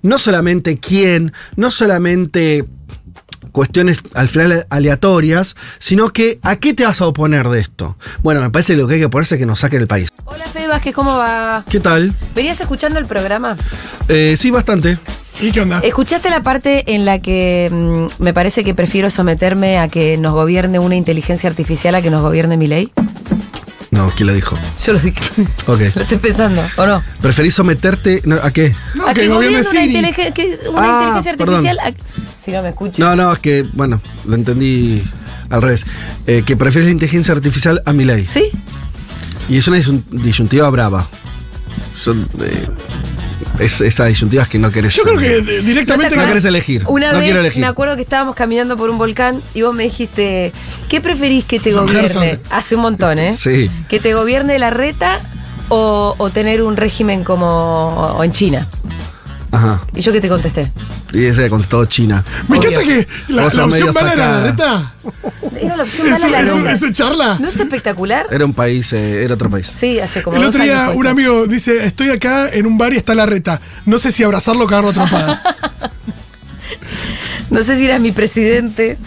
no solamente quién, no solamente cuestiones al final aleatorias, sino que ¿a qué te vas a oponer de esto? Bueno, me parece que lo que hay que ponerse es que nos saquen el país. Hola Fede Vázquez, ¿cómo va? ¿Qué tal? ¿Venías escuchando el programa? Sí, bastante. ¿Y qué onda? ¿Escuchaste la parte en la que me parece que prefiero someterme a que nos gobierne una inteligencia artificial a que nos gobierne Milei? No, ¿quién lo dijo? Yo lo dije. Ok. Lo estoy pensando, ¿o no? ¿Preferís someterte a qué? No, a que gobierne gobierne una, Siri. inteligencia artificial. Si no me escuchas. No, es que, bueno, lo entendí al revés. Que prefieres la inteligencia artificial a Milei. ¿Sí? Y es una disyuntiva brava. Esas disyuntivas que no querés. Yo creo que directamente No querés elegir. Una no vez quiero elegir. me acuerdo que estábamos caminando por un volcán y vos me dijiste, ¿qué preferís que te Son gobierne? Gerson. Hace un montón, ¿eh? Sí. ¿Que te gobierne Larreta o tener un régimen como o en China? Ajá. ¿Y yo qué te contesté? Y ese contestó China. Me Obvio. encanta que la Cosa opción medio mala era sacada. la reta. Era la opción mala la Larreta. ¿Es su charla? ¿No es espectacular? Era un país, era otro país. Sí, hace como El 2 otro años. día fue un esto. amigo dice, estoy acá en un bar y está la reta. No sé si abrazarlo o cagarlo a trompadas. No sé si eras mi presidente.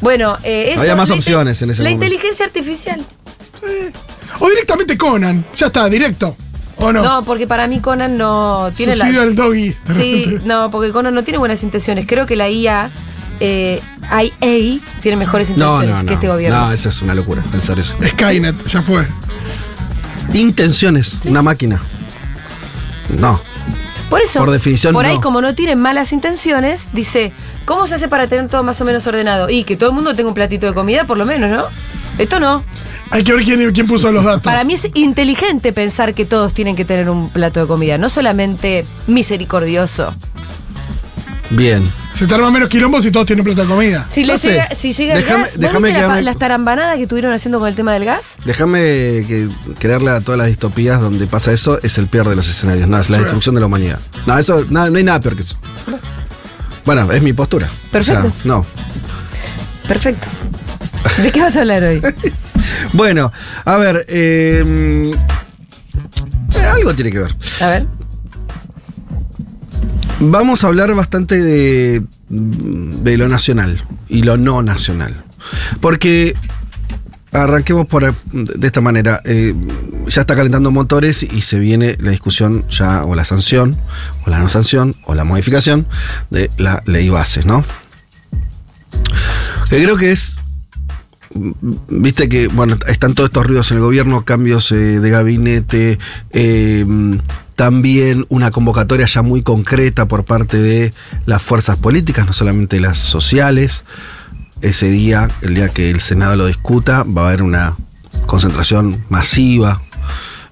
Bueno, eso. Había más la opciones en ese La momento. inteligencia artificial. O directamente Conan. Ya está, directo. ¿O no? No, porque para mí Conan no tiene Suicidio al doggy. Sí, no, porque Conan no tiene buenas intenciones. Creo que la IA tiene mejores intenciones que este gobierno. No, esa es una locura pensar eso. Skynet, ya fue. Intenciones, una máquina. No. Por eso, por definición, por ahí no. como no tienen malas intenciones, dice, ¿cómo se hace para tener todo más o menos ordenado? Y que todo el mundo tenga un platito de comida, por lo menos, ¿no? Esto no. Hay que ver quién puso los datos. Para mí es inteligente pensar que todos tienen que tener un plato de comida, no solamente misericordioso. Bien. Se te arma menos quilombos y todos tienen plata de comida. Si No le sé. llega, si llega el gas, ¿vos viste las tarambanadas que estuvieron haciendo con el tema del gas? Déjame creerle a todas las distopías donde pasa eso, es el peor de los escenarios. No, es la destrucción de la humanidad. No, eso, no hay nada peor que eso. Bueno, es mi postura. Perfecto. O sea, no. Perfecto. ¿De qué vas a hablar hoy? Bueno, a ver, algo tiene que ver. A ver. Vamos a hablar bastante de lo nacional y lo no nacional. Porque arranquemos de esta manera. Ya está calentando motores y se viene la discusión ya, o la sanción, o la no sanción, o la modificación de la ley bases, ¿no? Que creo que es. Viste que, bueno, están todos estos ruidos en el gobierno, cambios de gabinete, también una convocatoria ya muy concreta por parte de las fuerzas políticas, no solamente las sociales. Ese día, el día que el Senado lo discuta, va a haber una concentración masiva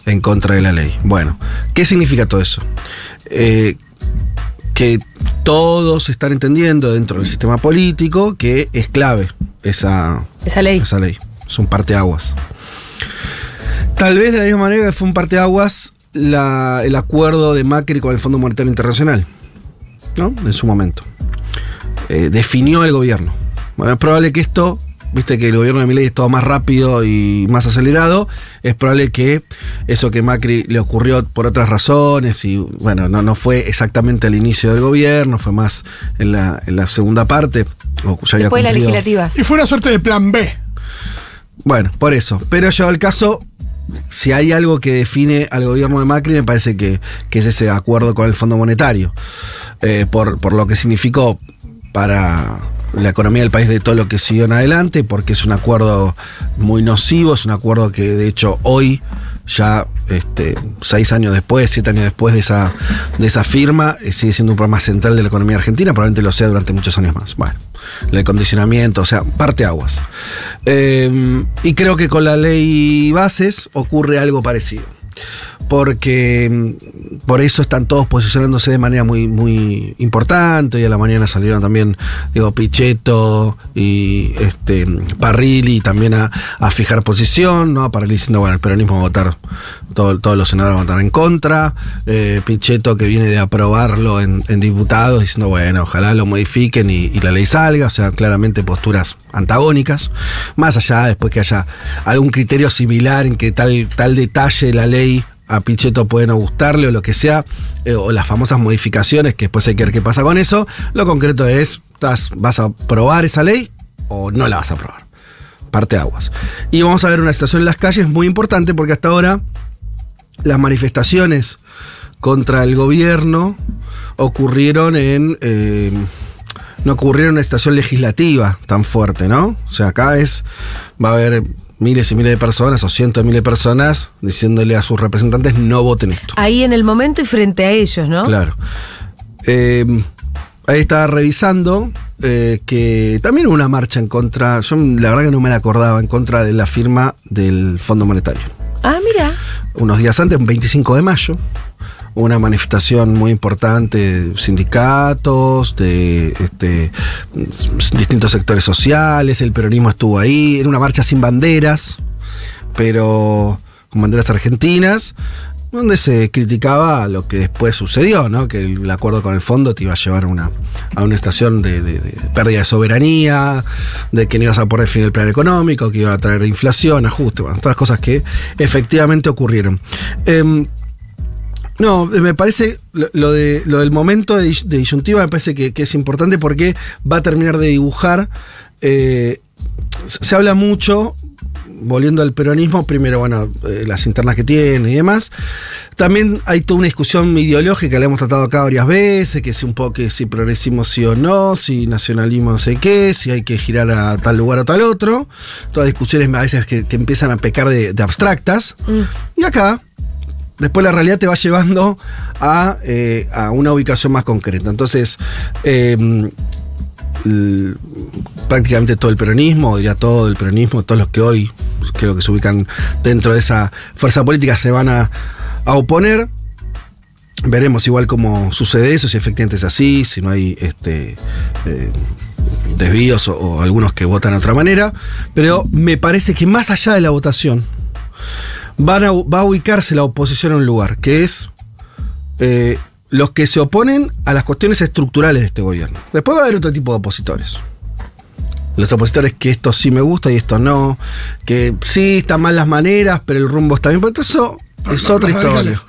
en contra de la ley. Bueno, ¿qué significa todo eso? Que todos están entendiendo dentro del sistema político que es clave esa ley. Es un parteaguas. Tal vez de la misma manera que fue un parteaguas el acuerdo de Macri con el Fondo Monetario Internacional, ¿no? En su momento. Definió el gobierno. Bueno, es probable que esto, viste que el gobierno de Milei es todo más rápido y más acelerado, es probable que eso que Macri le ocurrió por otras razones y bueno, no fue exactamente al inicio del gobierno, fue más en la segunda parte. Después de las legislativas. Y fue una suerte de plan B. Bueno, por eso. Pero yo al caso, si hay algo que define al gobierno de Macri, me parece que es ese acuerdo con el Fondo Monetario. Por lo que significó para la economía del país de todo lo que siguió en adelante, porque es un acuerdo muy nocivo, es un acuerdo que de hecho hoy, ya 6 años después, 7 años después de esa firma, sigue siendo un problema central de la economía argentina, probablemente lo sea durante muchos años más. Bueno, el condicionamiento, o sea, parteaguas. Y creo que con la ley bases ocurre algo parecido. Porque por eso están todos posicionándose de manera muy, muy importante. Hoy a la mañana salieron también, Pichetto y Parrilli también a fijar posición, ¿no? Parrilli diciendo, bueno, el peronismo va a votar, todos los senadores van a votar en contra. Pichetto, que viene de aprobarlo en diputados, diciendo, bueno, ojalá lo modifiquen y la ley salga. O sea, claramente posturas antagónicas. Más allá, después que haya algún criterio similar en que tal detalle de la ley a Pichetto puede no gustarle o lo que sea, o las famosas modificaciones, que después hay que ver qué pasa con eso. Lo concreto es, ¿vas a aprobar esa ley o no la vas a aprobar? Parte aguas. Y vamos a ver una situación en las calles muy importante, porque hasta ahora las manifestaciones contra el gobierno ocurrieron no ocurrieron en una situación legislativa tan fuerte, ¿no? O sea, acá va a haber miles y miles de personas o cientos de miles de personas diciéndole a sus representantes no voten esto. Ahí en el momento y frente a ellos, ¿no? Claro. Ahí estaba revisando que también hubo una marcha en contra, yo la verdad que no me la acordaba, en contra de la firma del Fondo Monetario. Ah, mira. Unos días antes, un 25 de mayo, una manifestación muy importante de sindicatos, de distintos sectores sociales, el peronismo estuvo ahí, era una marcha sin banderas, pero con banderas argentinas, donde se criticaba lo que después sucedió, ¿no? Que el acuerdo con el fondo te iba a llevar a una estación de pérdida de soberanía, de que no ibas a poder definir el plan económico, que iba a traer inflación, ajuste, bueno, todas las cosas que efectivamente ocurrieron. No, me parece lo del momento de disyuntiva me parece que es importante, porque va a terminar de dibujar. Se habla mucho, volviendo al peronismo, primero, bueno, las internas que tiene y demás. También hay toda una discusión ideológica, la hemos tratado acá varias veces, que si progresismo sí o no, si nacionalismo no sé qué, si hay que girar a tal lugar o tal otro. Todas discusiones a veces que empiezan a pecar de abstractas. Y acá después la realidad te va llevando a una ubicación más concreta. Entonces, prácticamente todo el peronismo, diría todo el peronismo, todos los que hoy creo que se ubican dentro de esa fuerza política se van a oponer. Veremos igual cómo sucede eso, si efectivamente es así, si no hay desvíos o algunos que votan de otra manera. Pero me parece que más allá de la votación va a ubicarse la oposición en un lugar, que es los que se oponen a las cuestiones estructurales de este gobierno. Después va a haber otro tipo de opositores. Los opositores que esto sí me gusta y esto no, que sí están mal las maneras, pero el rumbo está bien. Pero eso es otra historia.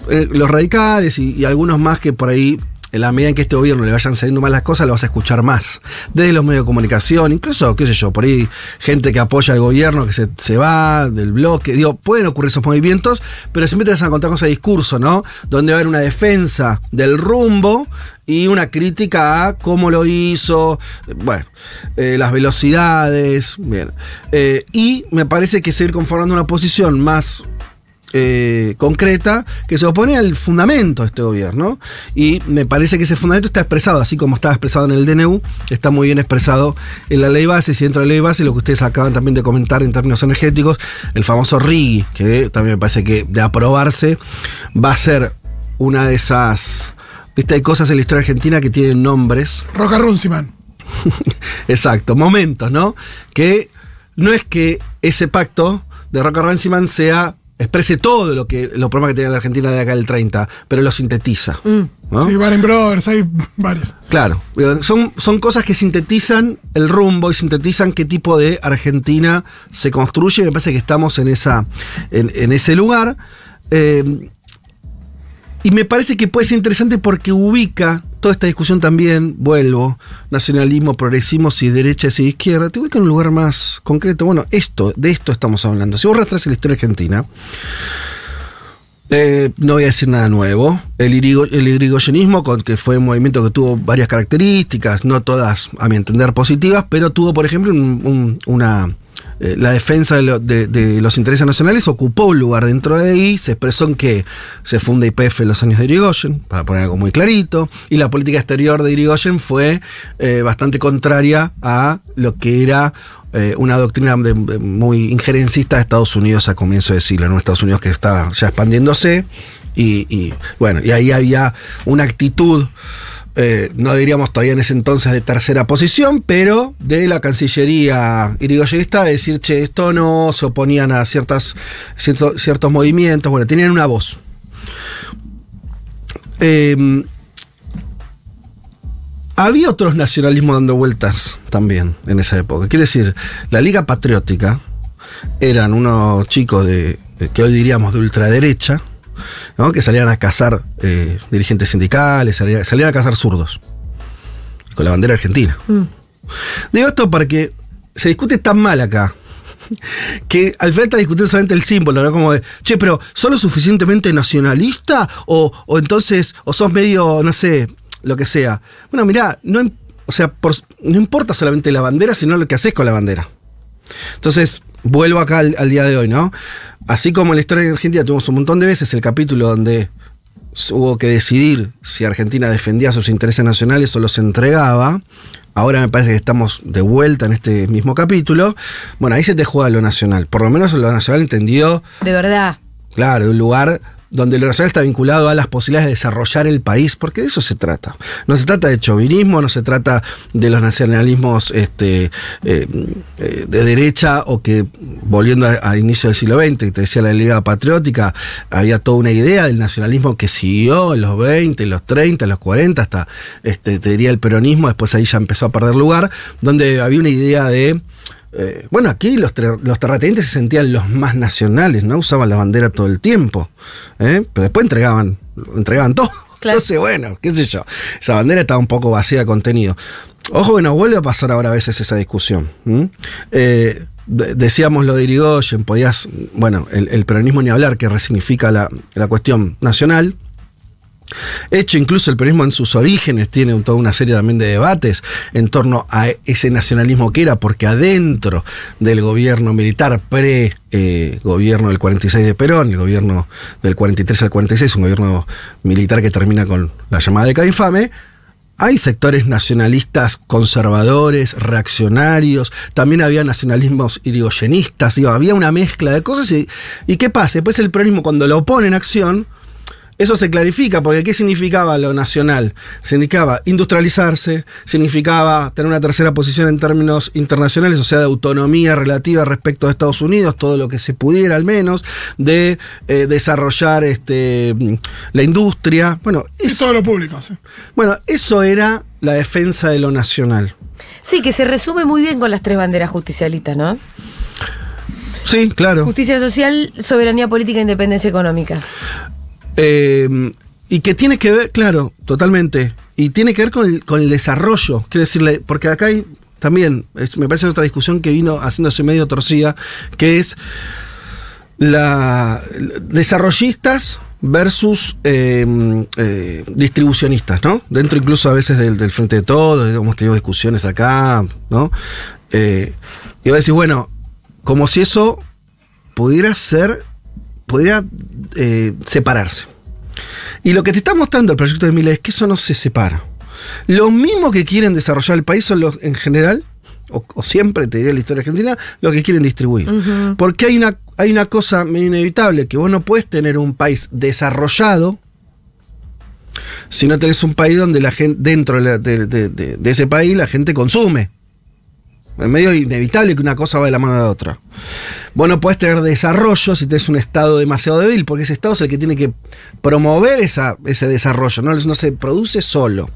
Los radicales y algunos más que por ahí, en la medida en que este gobierno le vayan saliendo mal las cosas, lo vas a escuchar más. Desde los medios de comunicación, incluso, qué sé yo, por ahí gente que apoya al gobierno, que se va del bloque. Digo, pueden ocurrir esos movimientos, pero siempre te vas a encontrar con ese discurso, ¿no? Donde va a haber una defensa del rumbo y una crítica a cómo lo hizo, bueno, las velocidades, bien. Y me parece que seguir conformando una posición más concreta, que se opone al fundamento de este gobierno, y me parece que ese fundamento está expresado, así como estaba expresado en el DNU, está muy bien expresado en la ley base, y dentro de la ley base, lo que ustedes acaban también de comentar en términos energéticos, el famoso RIGI, que también me parece que de aprobarse va a ser una de esas, ¿viste? Hay cosas en la historia argentina que tienen nombres. Roca Runciman. Exacto, momentos, ¿no? Que no es que ese pacto de Roca Runciman exprese todo los problemas que tenía la Argentina de acá del 30, pero lo sintetiza. ¿No? Sí, Baring Brothers, hay varios. Claro, son cosas que sintetizan el rumbo y sintetizan qué tipo de Argentina se construye. Me parece que estamos en ese lugar. Y me parece que puede ser interesante porque ubica toda esta discusión también, vuelvo, nacionalismo, progresismo, si derecha, si izquierda, te ubica en un lugar más concreto. Bueno, de esto estamos hablando. Si vos rastras en la historia argentina, no voy a decir nada nuevo. El irigoyenismo, que fue un movimiento que tuvo varias características, no todas, a mi entender, positivas, pero tuvo, por ejemplo, la defensa de los intereses nacionales ocupó un lugar dentro de ahí, se expresó en que se funda YPF en los años de Irigoyen, para poner algo muy clarito, y la política exterior de Irigoyen fue bastante contraria a lo que era una doctrina muy injerencista de Estados Unidos a comienzo de siglo, ¿no? Estados Unidos que estaba ya expandiéndose, y bueno, y ahí había una actitud, no diríamos todavía en ese entonces de tercera posición, pero de la Cancillería irigoyenista, de decir, che, esto no, se oponían a ciertos movimientos, bueno, tenían una voz. Había otros nacionalismos dando vueltas también en esa época. Quiere decir, la Liga Patriótica eran unos chicos de que hoy diríamos de ultraderecha, ¿no? Que salían a cazar dirigentes sindicales, salían a cazar zurdos, con la bandera argentina. Digo esto para que se discute tan mal acá, que al final está discutiendo solamente el símbolo, ¿no? Como de, che, pero ¿sos lo suficientemente nacionalista? O entonces, o sos medio, no sé, lo que sea. Bueno, mirá, no importa solamente la bandera, sino lo que haces con la bandera. Entonces, vuelvo acá al día de hoy, ¿no? Así como en la historia de Argentina tuvimos un montón de veces el capítulo donde hubo que decidir si Argentina defendía sus intereses nacionales o los entregaba. Ahora me parece que estamos de vuelta en este mismo capítulo. Bueno, ahí se te juega lo nacional. Por lo menos lo nacional entendido. De verdad. Claro, de un lugar donde lo nacional está vinculado a las posibilidades de desarrollar el país, porque de eso se trata. No se trata de chauvinismo, no se trata de los nacionalismos de derecha, o que, volviendo al inicio del siglo XX, te decía la Liga Patriótica, había toda una idea del nacionalismo que siguió en los 20, en los 30, en los 40, hasta, te diría, el peronismo. Después ahí ya empezó a perder lugar, donde había una idea de... bueno, aquí los terratenientes se sentían los más nacionales, ¿no? Usaban la bandera todo el tiempo, pero después entregaban todo. Claro. Entonces, bueno, qué sé yo, esa bandera estaba un poco vacía de contenido. Ojo que nos vuelve a pasar ahora a veces esa discusión. Decíamos lo de Irigoyen, podías, bueno, el peronismo ni hablar, que resignifica la cuestión nacional. Hecho, incluso el peronismo en sus orígenes tiene toda una serie también de debates en torno a ese nacionalismo que era, porque adentro del gobierno militar gobierno del 46 de Perón, el gobierno del 43 al 46, un gobierno militar que termina con la llamada década infame, hay sectores nacionalistas conservadores, reaccionarios, también había nacionalismos irigoyenistas, había una mezcla de cosas. ¿Y qué pasa? Después el peronismo, cuando lo pone en acción, eso se clarifica, porque ¿qué significaba lo nacional? Significaba industrializarse, significaba tener una tercera posición en términos internacionales, o sea, de autonomía relativa respecto a Estados Unidos, todo lo que se pudiera al menos, de desarrollar la industria. Bueno, y todo lo público, sí. Bueno, eso era la defensa de lo nacional. Sí, que se resume muy bien con las tres banderas justicialistas, ¿no? Sí, claro. Justicia social, soberanía política e independencia económica. Y que tiene que ver, claro, totalmente, y tiene que ver con el desarrollo, quiero decirle, porque acá hay también, me parece otra discusión que vino haciéndose medio torcida, que es desarrollistas versus distribucionistas, ¿no? Dentro incluso a veces del Frente de Todos, hemos tenido discusiones acá, ¿no? Y voy a decir, bueno, como si eso pudiera separarse. Y lo que te está mostrando el proyecto de Milei es que eso no se separa. Los mismos que quieren desarrollar el país son los, en general, o siempre, te diría la historia argentina, los que quieren distribuir. Uh-huh. Porque hay una cosa medio inevitable, que vos no puedes tener un país desarrollado si no tenés un país donde la gente, dentro de ese país, la gente consume. Es medio inevitable que una cosa va de la mano de la otra. Vos no podés tener desarrollo si tenés un Estado demasiado débil, porque ese Estado es el que tiene que promover ese desarrollo, no se produce solo.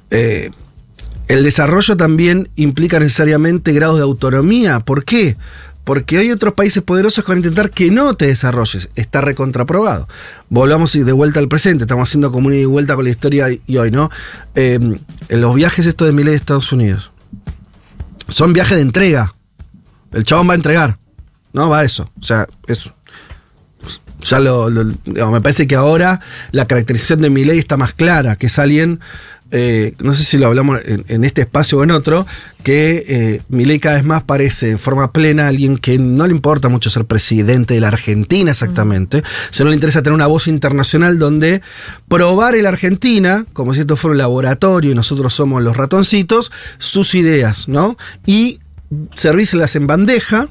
El desarrollo también implica necesariamente grados de autonomía. ¿Por qué? Porque hay otros países poderosos que van a intentar que no te desarrolles. Está recontraprobado. Volvamos de vuelta al presente. Estamos haciendo como una ida y vuelta con la historia y hoy, ¿no? En los viajes estos de Milei de Estados Unidos. Son viajes de entrega. El chabón va a entregar. No, va a eso. O sea, eso. Ya me parece que ahora la caracterización de Milei está más clara, que es alguien, no sé si lo hablamos en este espacio o en otro, que Milei cada vez más parece en forma plena alguien que no le importa mucho ser presidente de la Argentina exactamente, sino le interesa tener una voz internacional donde probar en la Argentina, como si esto fuera un laboratorio y nosotros somos los ratoncitos, sus ideas, ¿no? Y servírselas en bandeja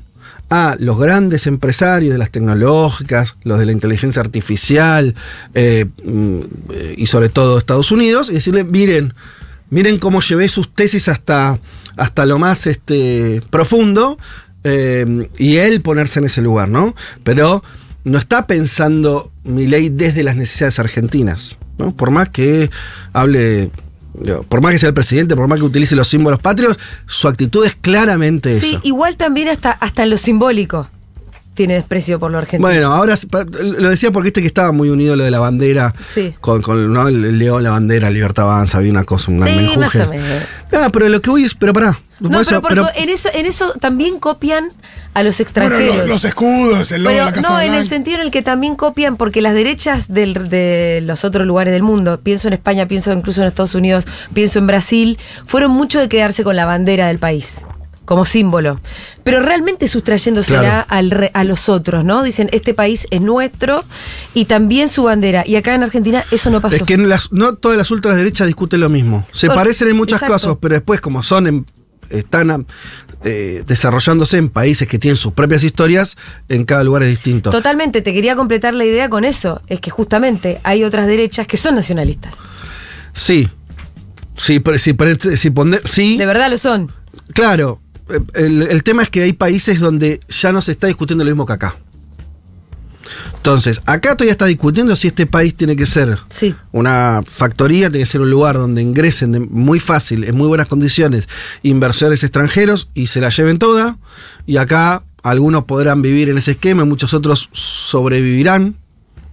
a los grandes empresarios de las tecnológicas, los de la inteligencia artificial y sobre todo Estados Unidos, y decirle, miren cómo llevé sus tesis hasta lo más profundo, y él ponerse en ese lugar, ¿no? Pero no está pensando Milei desde las necesidades argentinas, ¿no? Por más que hable... Por más que sea el presidente, por más que utilice los símbolos patrios, su actitud es claramente eso. Sí, igual también hasta en lo simbólico. tiene desprecio por lo argentino. Bueno, ahora lo decía porque que estaba muy unido lo de la bandera. Sí. Con ¿no? el león, la bandera, Libertad Avanza, había una cosa, un Sí, menjuje. más o menos. Pero lo que voy es, pero pará. No, pero porque en eso también copian a los extranjeros. Bueno, los escudos, el logo de la Casa No, en Blanca. el sentido en el que también copian, porque las derechas de los otros lugares del mundo, pienso en España, pienso incluso en Estados Unidos, pienso en Brasil, fueron mucho de quedarse con la bandera del país como símbolo, pero realmente sustrayéndosela a los otros, ¿no? Dicen, este país es nuestro y también su bandera. Y acá en Argentina eso no pasó. Es que no todas las ultraderechas discuten lo mismo. Se parecen en muchas cosas, pero después, como están desarrollándose en países que tienen sus propias historias, en cada lugar es distinto. Totalmente, te quería completar la idea con eso. Es que justamente hay otras derechas que son nacionalistas. Sí. Sí. De verdad lo son. Claro. El tema es que hay países donde ya no se está discutiendo lo mismo que acá. Entonces, acá todavía está discutiendo si este país tiene que ser una factoría, tiene que ser un lugar donde ingresen muy fácil, en muy buenas condiciones, inversores extranjeros y se la lleven toda. Y acá algunos podrán vivir en ese esquema, muchos otros sobrevivirán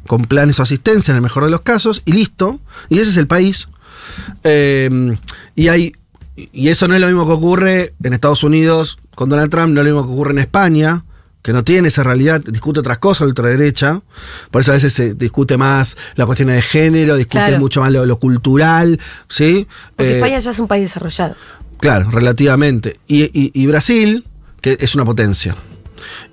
con planes o asistencia en el mejor de los casos, y listo. Y ese es el país. Y eso no es lo mismo que ocurre en Estados Unidos con Donald Trump, no es lo mismo que ocurre en España, que no tiene esa realidad, discute otras cosas la ultraderecha. Por eso a veces se discute más la cuestión de género, discute mucho más lo cultural, ¿sí? Porque España ya es un país desarrollado. Claro, relativamente. Y Brasil, que es una potencia.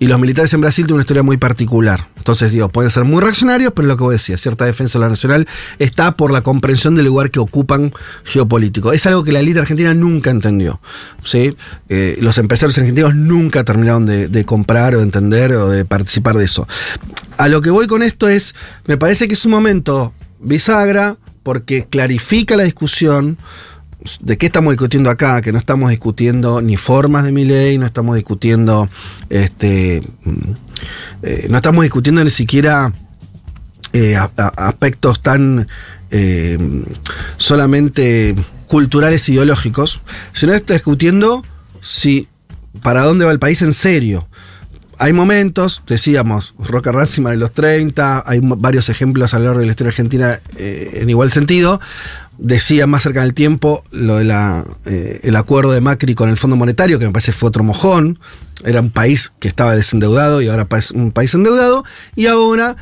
Y los militares en Brasil tienen una historia muy particular. Entonces, pueden ser muy reaccionarios, pero lo que vos decías, cierta defensa de la nacional está por la comprensión del lugar que ocupan geopolítico. Es algo que la élite argentina nunca entendió, ¿sí? Los empresarios argentinos nunca terminaron de comprar o de entender o de participar de eso. A lo que voy con esto es, me parece que es un momento bisagra porque clarifica la discusión. ¿De qué estamos discutiendo acá? Que no estamos discutiendo ni formas de Milei, no estamos discutiendo no estamos discutiendo ni siquiera aspectos tan solamente culturales e ideológicos, sino está discutiendo para dónde va el país en serio. Hay momentos, decíamos, Roca Ranciman en los 30, hay varios ejemplos a lo largo de la historia argentina en igual sentido. Decía más cerca del tiempo lo de el acuerdo de Macri con el Fondo Monetario, que me parece fue otro mojón. Era un país que estaba desendeudado y ahora es un país endeudado. Y ahora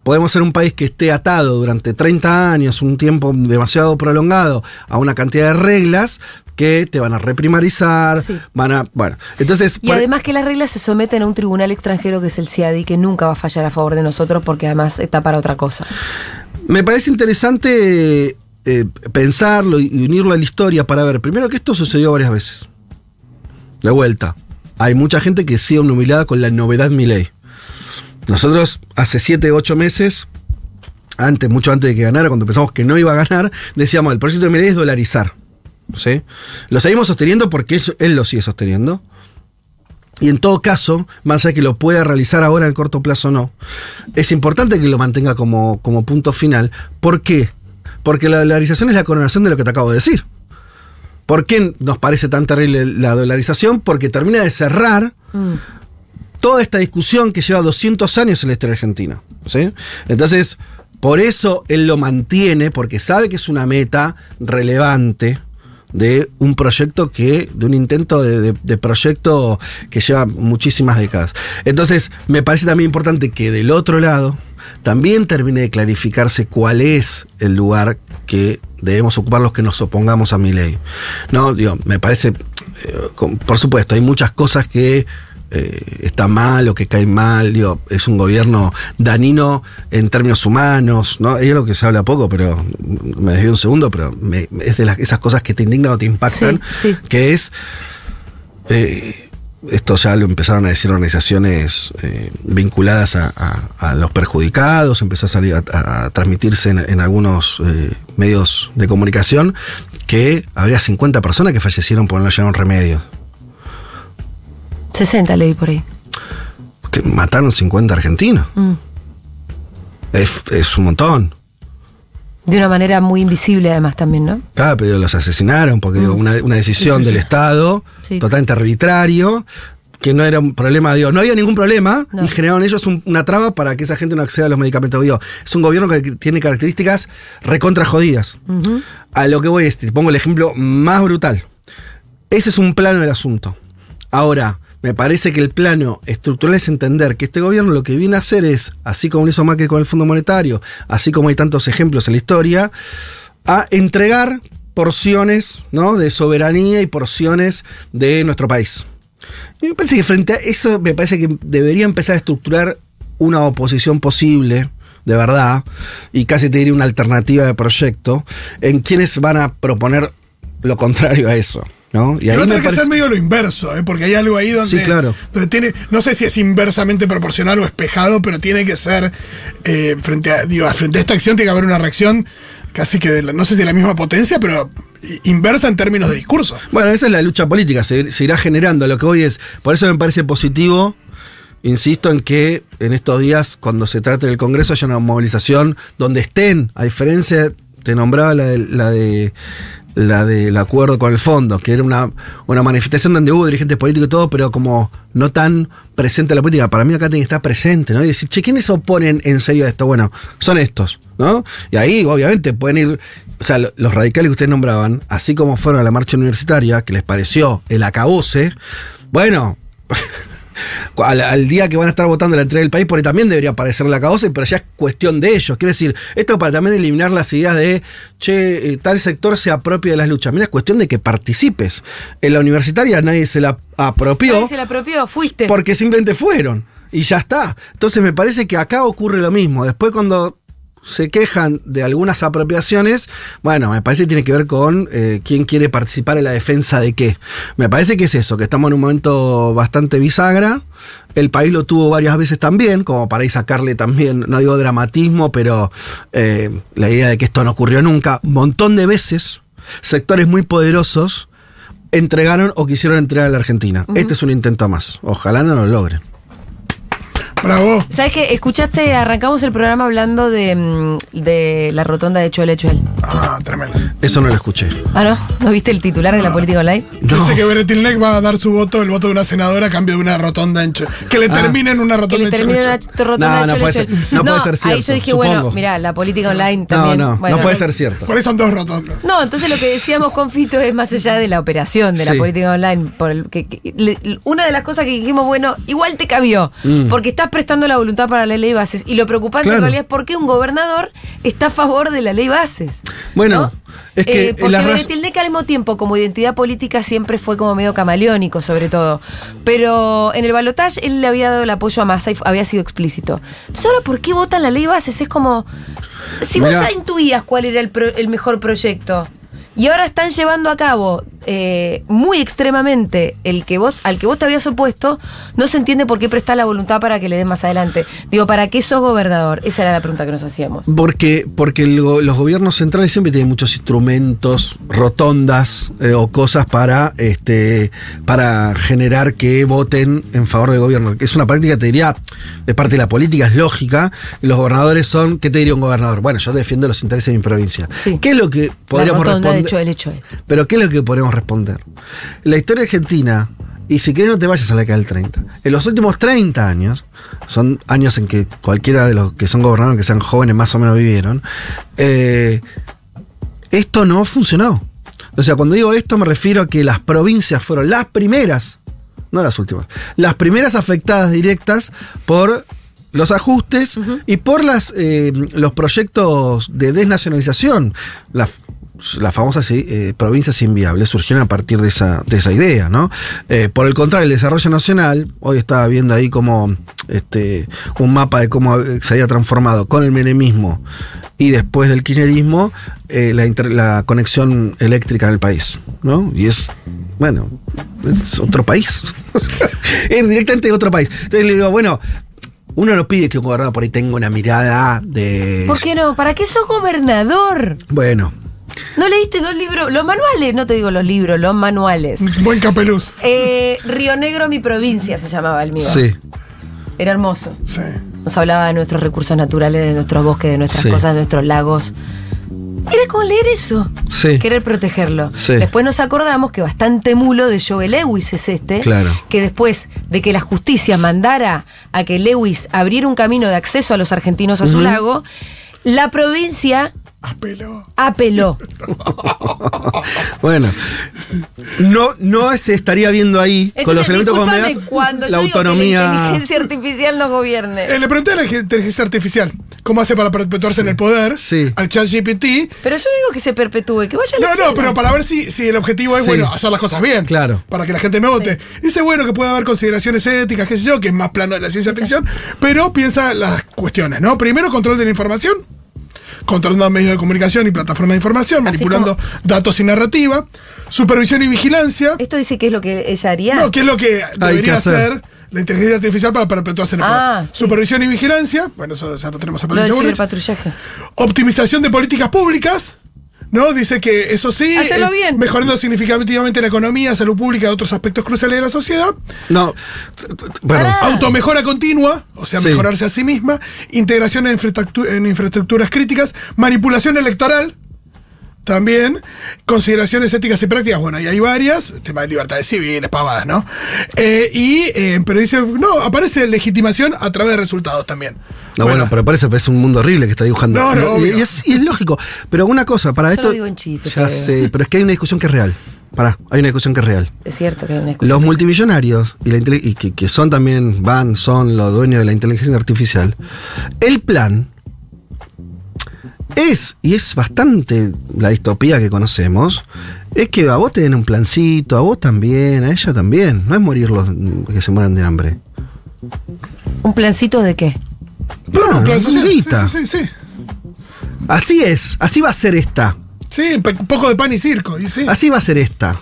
podemos ser un país que esté atado durante 30 años, un tiempo demasiado prolongado, a una cantidad de reglas que te van a reprimarizar, entonces... Y además que las reglas se someten a un tribunal extranjero que es el CIADI, que nunca va a fallar a favor de nosotros porque además está para otra cosa. Me parece interesante pensarlo y unirlo a la historia para ver, primero, que esto sucedió varias veces. De vuelta, hay mucha gente que sigue obnubilada con la novedad Milei. Nosotros hace 7, 8 meses, mucho antes de que ganara, cuando pensamos que no iba a ganar, decíamos, el proyecto de Milei es dolarizar. ¿Sí? Lo seguimos sosteniendo porque él lo sigue sosteniendo. Y en todo caso, más allá de que lo pueda realizar ahora en el corto plazo o no, es importante que lo mantenga como punto final. ¿Por qué? Porque la dolarización es la coronación de lo que te acabo de decir. ¿Por qué nos parece tan terrible la dolarización? Porque termina de cerrar toda esta discusión que lleva 200 años en la historia argentina, ¿sí? Entonces, por eso él lo mantiene, porque sabe que es una meta relevante de un proyecto de un intento de proyecto que lleva muchísimas décadas. Entonces, me parece también importante que del otro lado también termine de clarificarse cuál es el lugar que debemos ocupar los que nos opongamos a Milei. No, me parece, por supuesto, hay muchas cosas que está mal o que cae mal, es un gobierno dañino en términos humanos, ¿no? Es lo que se habla poco, pero me desvío un segundo, pero es de esas cosas que te indignan o te impactan, que es esto ya lo empezaron a decir organizaciones vinculadas a los perjudicados, empezó a salir a transmitirse en algunos medios de comunicación que habría 50 personas que fallecieron porque no llegaron remedios. 60 leí por ahí. Que mataron 50 argentinos. Es un montón. De una manera muy invisible además también, ¿no? Claro, pero los asesinaron porque una decisión del Estado totalmente arbitrario, que no era un problema, digo, no había ningún problema No. y generaron ellos una traba para que esa gente no acceda a los medicamentos. Digo, es un gobierno que tiene características recontra jodidas. Ujú. A lo que voy te pongo el ejemplo más brutal. Ese es un plano del asunto. Ahora, me parece que el plano estructural es entender que este gobierno lo que viene a hacer es, así como lo hizo Macri con el Fondo Monetario, así como hay tantos ejemplos en la historia, a entregar porciones, ¿no?, de soberanía y porciones de nuestro país. Y me parece que frente a eso, me parece que debería empezar a estructurar una oposición posible, de verdad, y casi te diría una alternativa de proyecto, en quienes van a proponer lo contrario a eso, ¿no? Y va a tener que ser medio lo inverso, porque hay algo ahí donde, Sí, claro. donde tiene, no sé si es inversamente proporcional o espejado, pero tiene que ser, frente a esta acción tiene que haber una reacción casi que, no sé si de la misma potencia, pero inversa en términos de discurso. Bueno, esa es la lucha política, se irá generando. Lo que voy es, por eso me parece positivo, insisto en que en estos días, cuando se trate del Congreso, haya una movilización donde estén, a diferencia, te nombraba la del acuerdo con el fondo, que era una manifestación donde hubo dirigentes políticos y todo, pero como no tan presente en la política. Para mí acá tiene que estar presente, ¿no? Y decir, che, ¿quiénes se oponen en serio a esto? Bueno, son estos, ¿no? Y ahí, obviamente, pueden ir, o sea, los radicales que ustedes nombraban, así como fueron a la marcha universitaria, que les pareció el acabose, bueno... Al día que van a estar votando la entrega del país, porque también debería parecer la causa, pero ya es cuestión de ellos. Quiero decir, esto para también eliminar las ideas de, che, tal sector se apropia de las luchas. Mira, es cuestión de que participes. En la universitaria nadie se la apropió. Nadie se la apropió, fuiste. Porque simplemente fueron. Y ya está. Entonces me parece que acá ocurre lo mismo. Después cuando se quejan de algunas apropiaciones, bueno, me parece que tiene que ver con quién quiere participar en la defensa de qué. Me parece que es eso, que estamos en un momento bastante bisagra. El país lo tuvo varias veces también, como para ir sacarle también, no digo dramatismo, pero la idea de que esto no ocurrió nunca. Un montón de veces, sectores muy poderosos entregaron o quisieron entregar a la Argentina. Este es un intento más. Ojalá no lo logren. Bravo. ¿Sabes qué? Escuchaste, arrancamos el programa hablando de la rotonda de Choel Echuel. Ah, tremendo. Eso no lo escuché. Ah, ¿no? ¿No viste el titular de la política online? No. Dice que Beretilnec va a dar su voto, el voto de una senadora a cambio de una rotonda en que le terminen una Que rotonda le en termine una rotonda de No Choel puede ser- Echuel. no puede ser cierto, Ahí yo dije, supongo. bueno, mirá, la política online también. No bueno, puede ser cierto. Por eso son dos rotondas. No, entonces lo que decíamos con Fito es más allá de la operación de la Sí. política online. Una de las cosas que dijimos, bueno, igual te cabió, porque estás prestando la voluntad para la ley bases. Y lo preocupante Claro. en realidad es por qué un gobernador está a favor de la ley bases. Bueno, ¿no? es que porque la Beretilnec al mismo tiempo, como identidad política, siempre fue como medio camaleónico, sobre todo. Pero en el balotaje él le había dado el apoyo a Massa y había sido explícito. Entonces, ahora, ¿por qué votan la ley bases? Es como. Si vos Mirá. ya intuías cuál era el mejor proyecto. Y ahora están llevando a cabo muy extremamente al que vos te habías opuesto, no se entiende por qué prestás la voluntad para que le den más adelante. Digo, ¿para qué sos gobernador? Esa era la pregunta que nos hacíamos. Porque los gobiernos centrales siempre tienen muchos instrumentos, rotondas o cosas para generar que voten en favor del gobierno. Que es una práctica, te diría, de parte de la política, es lógica. Y los gobernadores son, ¿qué te diría un gobernador? Bueno, yo defiendo los intereses de mi provincia. Sí. ¿Qué es lo que podríamos la rotonda responder? de Choel Echuel. Pero ¿qué es lo que podemos responder? La historia argentina, y si querés no te vayas a la década del 30, en los últimos 30 años, son años en que cualquiera de los que son gobernadores, que sean jóvenes, más o menos vivieron, esto no funcionó. O sea, cuando digo esto me refiero a que las provincias fueron las primeras, no las últimas, las primeras afectadas directas por los ajustes y por los proyectos de desnacionalización. Las famosas provincias inviables surgieron a partir de esa idea, ¿no? Por el contrario, el desarrollo nacional, hoy estaba viendo ahí como un mapa de cómo se había transformado con el menemismo y después del kirchnerismo la conexión eléctrica en el país, ¿no? Y es otro país. Es directamente otro país. Entonces le digo, bueno, uno no pide que un gobernador por ahí tenga una mirada de... ¿Por qué no? ¿Para qué sos gobernador? Bueno... ¿No leíste 2 libros? Los manuales, no te digo los libros, los manuales. Buen capeluz. Río Negro, mi provincia, se llamaba el mío. Sí. Era hermoso. Sí. Nos hablaba de nuestros recursos naturales, de nuestros bosques, de nuestras Sí. cosas, de nuestros lagos. Era con leer eso. Sí. Querer protegerlo. Sí. Después nos acordamos que bastante mulo de Joe Lewis es este. Claro. Que después de que la justicia mandara a que Lewis abriera un camino de acceso a los argentinos a su lago, la provincia apeló. Bueno, no se estaría viendo ahí Entonces, con los elementos discúlpame, comunes cuando la yo digo autonomía. que la inteligencia artificial no gobierne. Le pregunté a la inteligencia artificial cómo hace para perpetuarse en el poder Sí. al ChatGPT. Pero yo no digo que se perpetúe, que vaya a No, elecciones. pero para ver si el objetivo es, Sí. bueno, hacer las cosas bien. Claro. Para que la gente me vote. Dice, bueno, que puede haber consideraciones éticas, qué sé yo, que es más plano de la ciencia ficción, pero piensa las cuestiones, ¿no? Primero, control de la información, controlando medios de comunicación y plataformas de información, Así manipulando datos y narrativa, supervisión y vigilancia. Esto dice que es lo que ella haría. No, ¿qué es lo que que debería hacer. hacer la inteligencia artificial para perpetuarse en el poder? Sí. Supervisión y vigilancia, bueno, eso ya lo tenemos en Lo del Patricia Bullrich. ciberpatrullaje. Optimización de políticas públicas, ¿no? Dice que eso sí, Hacerlo bien. mejorando significativamente la economía, salud pública y otros aspectos cruciales de la sociedad. No, bueno, Pará. Automejora continua, o sea, Sí. mejorarse a sí misma. Integración en infraestructuras críticas. Manipulación electoral. También, consideraciones éticas y prácticas, bueno, y hay varias, tema de libertades civiles, pavadas, ¿no? Pero dice, no, aparece legitimación a través de resultados también. no, bueno, pero parece que es un mundo horrible que está dibujando. No, y obvio. es lógico. Pero una cosa, para Yo esto. lo digo en chiste, Ya pero- sé, pero es que hay una discusión que es real. Hay una discusión que es real. Es cierto que hay una discusión. Los multimillonarios y que son también, son los dueños de la inteligencia artificial, el plan es bastante la distopía que conocemos, es que a vos te den un plancito, a vos también, a ella también. No es morir los que se mueran de hambre. ¿Un plancito de qué? No, plan social. guita. Sí. Así es, así va a ser esta. Sí, un poco de pan y circo, y sí. Así va a ser esta.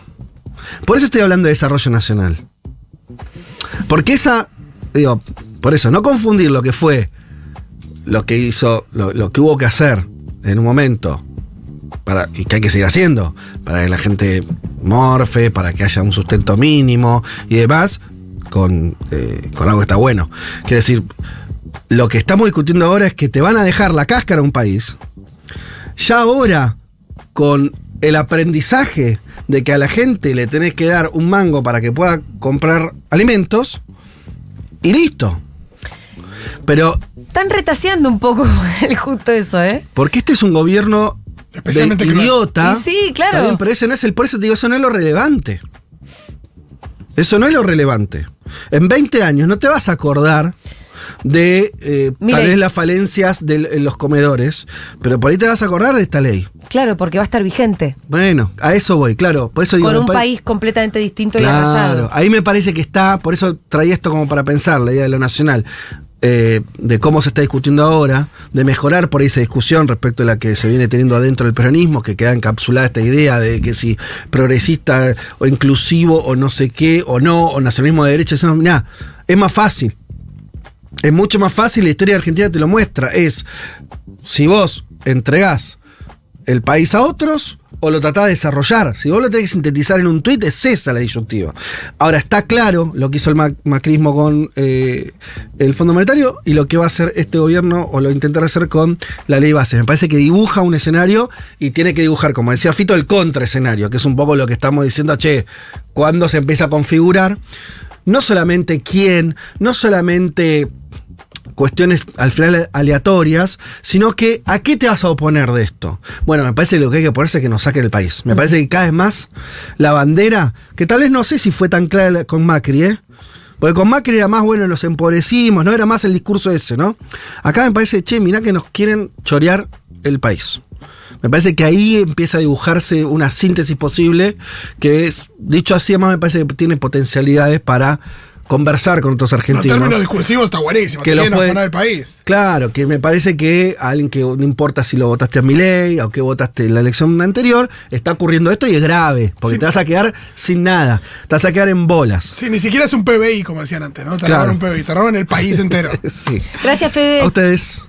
Por eso estoy hablando de desarrollo nacional. Porque por eso, no confundir lo que fue, lo que hizo, lo que hubo que hacer en un momento, y que hay que seguir haciendo, para que la gente morfe, para que haya un sustento mínimo y demás, con algo que está bueno. Quiere decir, lo que estamos discutiendo ahora es que te van a dejar la cáscara a un país. Ya ahora, con el aprendizaje de que a la gente le tenés que dar un mango para que pueda comprar alimentos, y listo. Pero, Están retaseando un poco justo eso, ¿eh? porque este es un gobierno Especialmente de cruel. idiota. Y sí, claro. Está bien, pero ese no es por eso te digo, eso no es lo relevante. Eso no es lo relevante. En 20 años no te vas a acordar de tal Milei. vez las falencias de los comedores, pero por ahí te vas a acordar de esta ley. Claro, porque va a estar vigente. Bueno, a eso voy, claro. Por eso digo, Con me un pare- país completamente distinto y Claro, arrasado. ahí me parece que está, por eso traía esto como para pensar, la idea de lo nacional, de cómo se está discutiendo ahora, de mejorar por ahí esa discusión respecto a la que se viene teniendo adentro del peronismo, que queda encapsulada esta idea de que si progresista o inclusivo o no sé qué, o no, o nacionalismo de derecha, eso, mirá, es más fácil. Es mucho más fácil, la historia de Argentina te lo muestra. Es, si vos entregás el país a otros o lo tratás de desarrollar. Si vos lo tenés que sintetizar en un tuit, es esa la disyuntiva. Ahora, está claro lo que hizo el macrismo con el Fondo Monetario y lo que va a hacer este gobierno o lo intentará hacer con la ley base. Me parece que dibuja un escenario y tiene que dibujar, como decía Fito, el contraescenario, que es un poco lo que estamos diciendo, cuando se empieza a configurar, no solamente quién, no solamente cuestiones al final aleatorias, sino que ¿a qué te vas a oponer de esto? Bueno, me parece que lo que hay que oponerse es que nos saquen el país. Me parece que cada vez más la bandera, que tal vez no sé si fue tan clara con Macri, porque con Macri era más, bueno, los empobrecimos, no era más el discurso ese, ¿no? Acá me parece, mirá que nos quieren chorear el país. Me parece que ahí empieza a dibujarse una síntesis posible que es, dicho así, además me parece que tiene potencialidades para conversar con otros En argentinos. términos discursivos está buenísimo, Que que lo quieren puede- afanar el país. Claro, que me parece que a alguien que no importa si lo votaste a Milei o que votaste en la elección anterior, está ocurriendo esto y es grave, porque Sí. te vas a quedar sin nada, te vas a quedar en bolas. Sí, ni siquiera es un PBI, como decían antes, ¿no? Te Claro. roban un PBI, te roban el país entero. Sí. Gracias, Fede. A ustedes.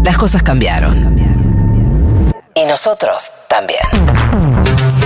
Las cosas cambiaron. Y nosotros también.